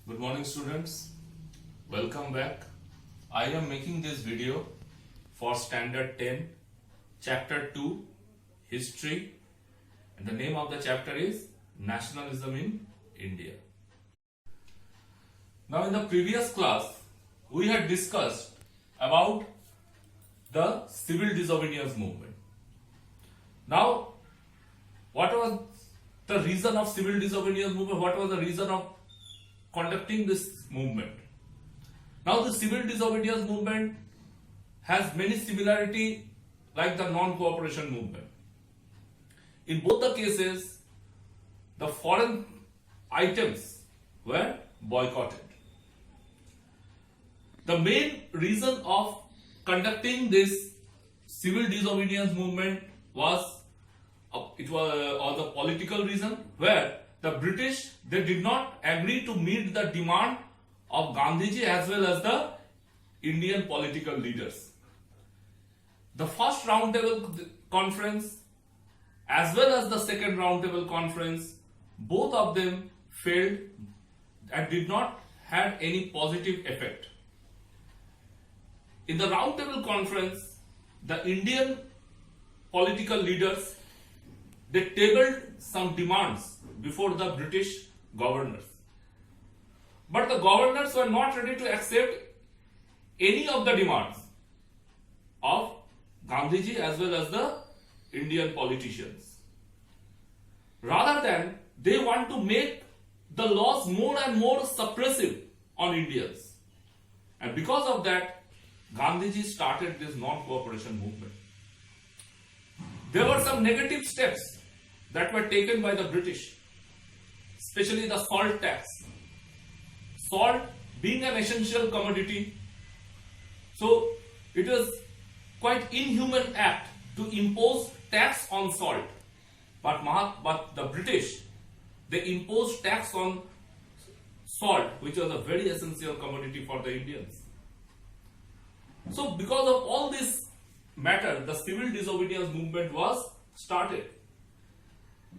Good morning students, welcome back. I am making this video for standard 10 chapter 2 history and the name of the chapter is Nationalism in India. Now in the previous class we had discussed about the civil disobedience movement. Now what was the reason of civil disobedience movement? What was the reason of conducting this movement? Now the civil disobedience movement has many similarity like the non-cooperation movement. In both the cases, the foreign items were boycotted. The main reason of conducting this civil disobedience movement was the political reason, where the British, they did not agree to meet the demand of Gandhiji as well as the Indian political leaders. The first roundtable conference as well as the second roundtable conference, both of them failed and did not have any positive effect. In the roundtable conference, the Indian political leaders, they tabled some demands before the British governors. But the governors were not ready to accept any of the demands of Gandhiji as well as the Indian politicians. Rather than, they want to make the laws more and more suppressive on Indians. And because of that, Gandhiji started this non-cooperation movement. There were some negative steps that were taken by the British, especially the salt tax. Salt being an essential commodity, so it was quite inhuman act to impose tax on salt. But the British, they imposed tax on salt, which was a very essential commodity for the Indians. So because of all this matter, the civil disobedience movement was started.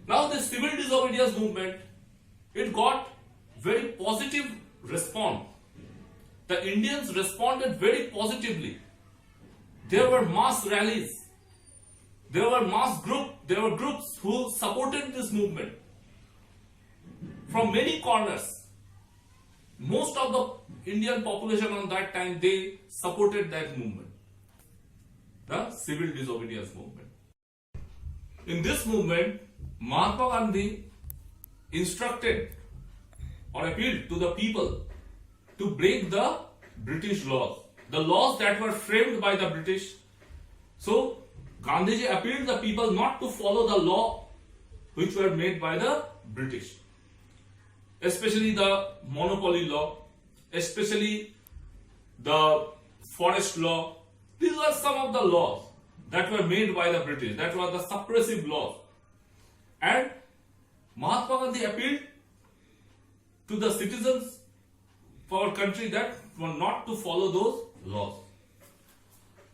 Now the civil disobedience movement, it got very positive response. The Indians responded very positively. There were mass rallies. There were there were groups who supported this movement from many corners. Most of the Indian population on that time, they supported that movement, the civil disobedience movement. In this movement, Mahatma Gandhi instructed or appealed to the people to break the British laws, the laws that were framed by the British. So Gandhiji appealed the people not to follow the law which were made by the British, especially the monopoly law, especially the forest law. These are some of the laws that were made by the British, that were the suppressive laws. And Mahatma Gandhi appealed to the citizens of our country that were not to follow those laws.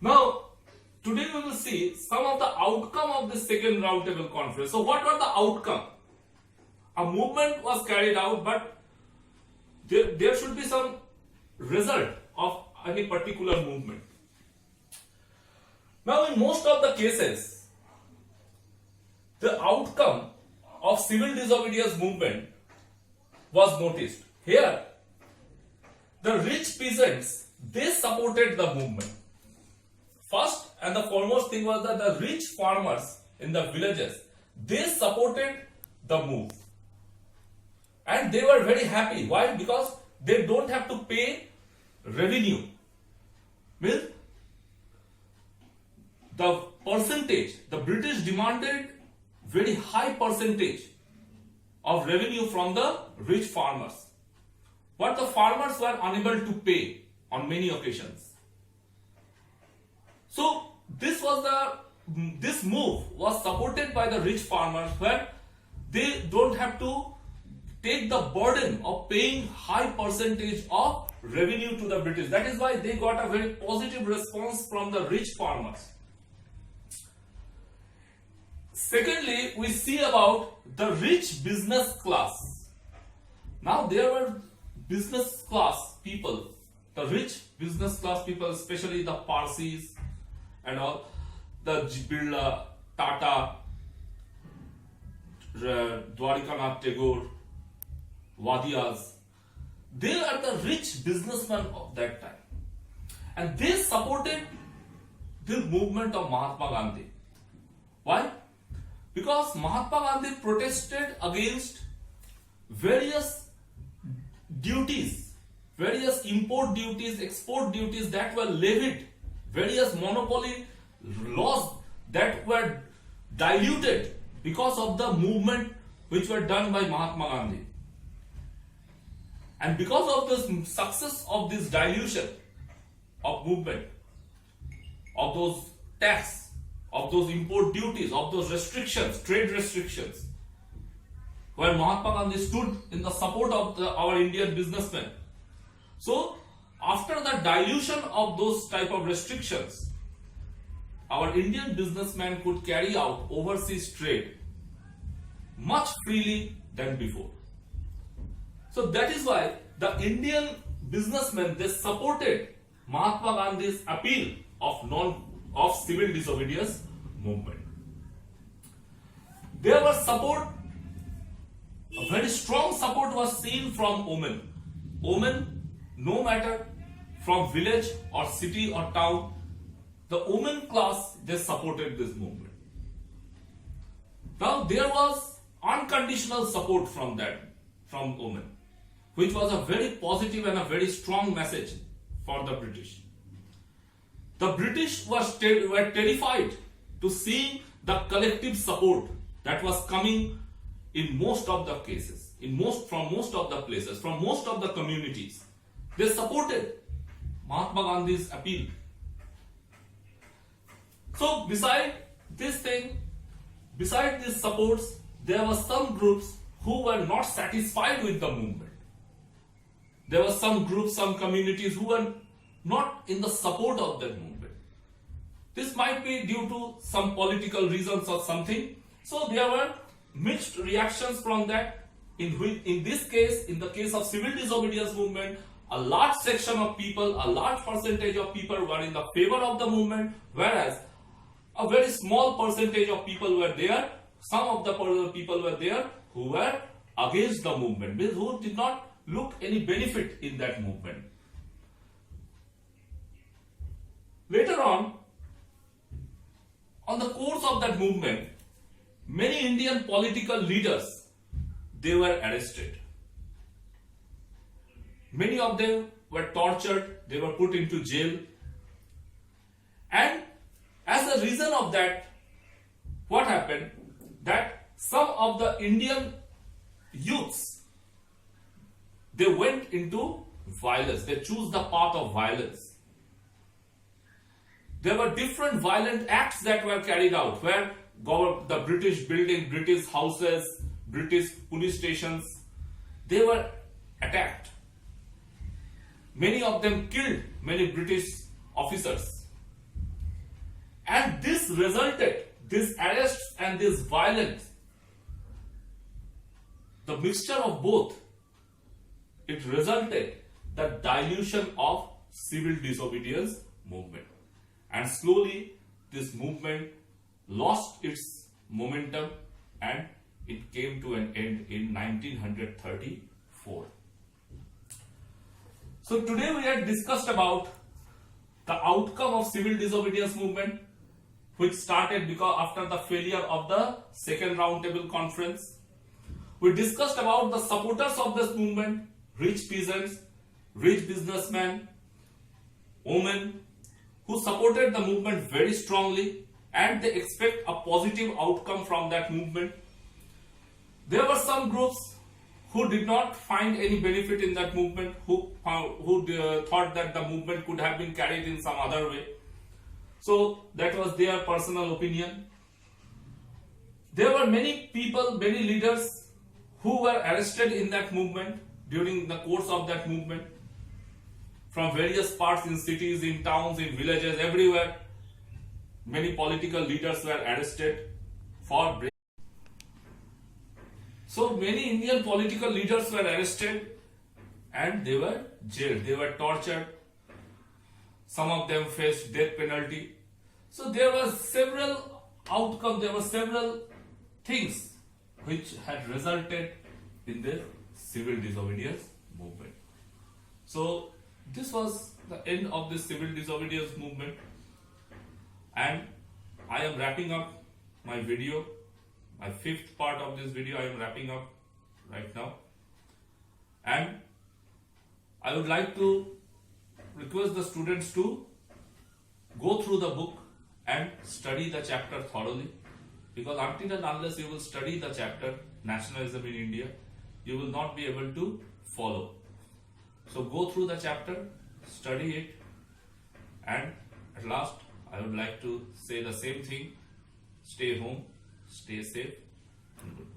Now, today we will see some of the outcome of the second roundtable conference. So what were the outcome? A movement was carried out, but there should be some result of any particular movement. Now in most of the cases, the outcome of civil disobedience movement was noticed. Here, the rich peasants, they supported the movement. First and the foremost thing was that the rich farmers in the villages, they supported the move. And they were very happy. Why? Because they don't have to pay revenue. Means the percentage, the British demanded very high percentage of revenue from the rich farmers, what the farmers were unable to pay on many occasions. So this move was supported by the rich farmers, where they don't have to take the burden of paying high percentage of revenue to the British. That is why they got a very positive response from the rich farmers. Secondly, we see about the rich business class. Now there were business class people, the rich business class people, especially the Parsis and all, the Birla, Tata, Dwarikanath Tagore, Wadias, they are the rich businessmen of that time. And they supported the movement of Mahatma Gandhi. Why? Because Mahatma Gandhi protested against various duties, various import duties, export duties that were levied, various monopoly laws that were diluted because of the movement which were done by Mahatma Gandhi. And because of the success of this dilution of movement, of those tax, of those import duties, of those restrictions, trade restrictions, where Mahatma Gandhi stood in the support of our Indian businessmen. So, after the dilution of those type of restrictions, our Indian businessmen could carry out overseas trade much freely than before. So that is why the Indian businessmen, they supported Mahatma Gandhi's appeal of civil disobedience movement. There was support, a very strong support was seen from women. Women, no matter from village or city or town, the women class, they supported this movement. Now there was unconditional support from women, which was a very positive and a very strong message for the British. The British were terrified to see the collective support that was coming in most of the cases, from most of the places, from most of the communities. They supported Mahatma Gandhi's appeal. So beside these supports, there were some groups who were not satisfied with the movement. There were some groups, some communities who were not in the support of that movement. This might be due to some political reasons or something. So there were mixed reactions from that. In this case, in the case of civil disobedience movement, a large section of people, a large percentage of people were in the favor of the movement, whereas a very small percentage of people were there, some of the people were there who were against the movement, who did not look any benefit in that movement. Later on the course of that movement, many Indian political leaders, they were arrested. Many of them were tortured, they were put into jail. And as a reason of that, what happened? That some of the Indian youths, they went into violence. They chose the path of violence. There were different violent acts that were carried out, where the British building, British houses, British police stations, they were attacked. Many of them killed many British officers. And this resulted, this arrests and this violence, the mixture of both, it resulted the dilution of civil disobedience movement. And slowly this movement lost its momentum and it came to an end in 1934. So today we had discussed about the outcome of civil disobedience movement, which started because after the failure of the second roundtable conference. We discussed about the supporters of this movement, rich peasants, rich businessmen, women, who supported the movement very strongly and they expect a positive outcome from that movement. There were some groups who did not find any benefit in that movement, who thought that the movement could have been carried in some other way. So that was their personal opinion. There were many people, many leaders who were arrested in that movement during the course of that movement, from various parts, in cities, in towns, in villages, everywhere. Many political leaders were arrested for breaking. So many Indian political leaders were arrested and they were jailed, they were tortured. Some of them faced death penalty. So there were several outcomes, there were several things which had resulted in the civil disobedience movement. So this was the end of the civil disobedience movement, and I am wrapping up my video, my fifth part of this video I am wrapping up right now, and I would like to request the students to go through the book and study the chapter thoroughly, because until and unless you will study the chapter Nationalism in India, you will not be able to follow. So go through the chapter, study it, and at last I would like to say the same thing: stay home, stay safe, and goodbye.